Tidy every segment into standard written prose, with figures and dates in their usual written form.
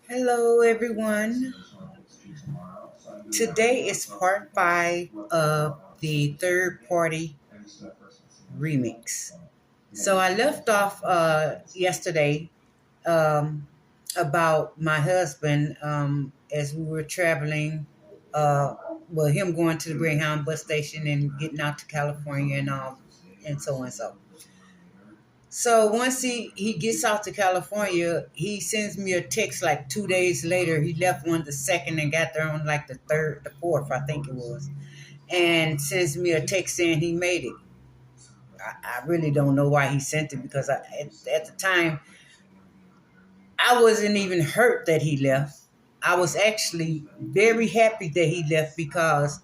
Hello, everyone. Today is part five of the third party remix. So I left off yesterday um, about my husband as we were traveling. Him going to the Greyhound bus station and getting out to California and all, and so on and so. So once he gets out to California, he sends me a text like 2 days later. He left on the second and got there on like the third, the fourth, I think it was, and sends me a text saying he made it. I really don't know why he sent it because at the time I wasn't even hurt that he left. I was actually very happy that he left because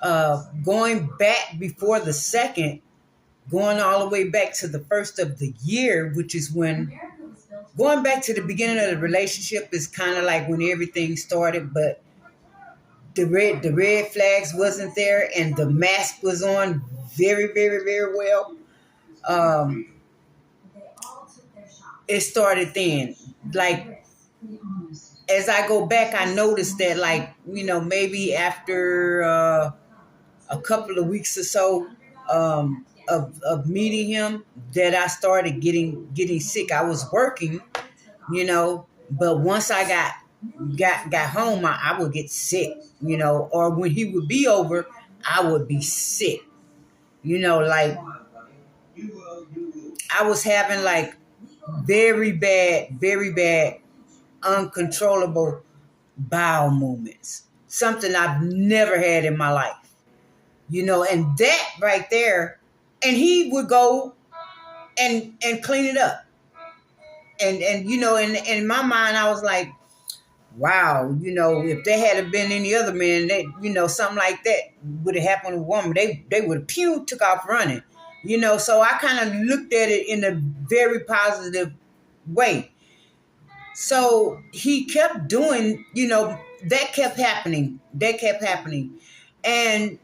going back before the second, going all the way back to the first of the year, which is when going back to the beginning of the relationship is kind of like when everything started, but the red flags wasn't there and the mask was on very, very, very well. Um, it started then. Like as I go back, I noticed that maybe after a couple of weeks or so of meeting him, that I started getting sick. I was working, but once I got home, I would get sick, or when he would be over, I would be sick, like I was having like very bad, uncontrollable bowel movements, something I've never had in my life, and that right there, and he would go and clean it up. And in my mind, I was like, wow, if there had been any other man that, something like that would have happened to a woman, they would have took off running. So I kind of looked at it in a very positive way. So he kept doing, that kept happening. That kept happening. And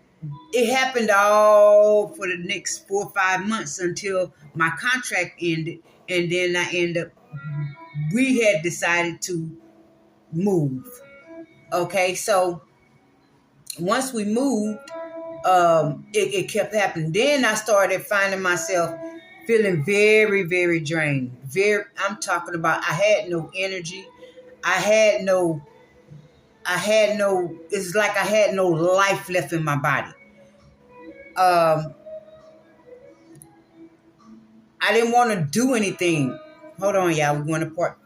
it happened all for the next 4 or 5 months until my contract ended. And then we had decided to move. Okay, so once we moved, it kept happening. Then I started finding myself feeling very, very drained. I'm talking about I had no energy. It's like I had no life left in my body. I didn't want to do anything. Hold on, y'all. We're going to part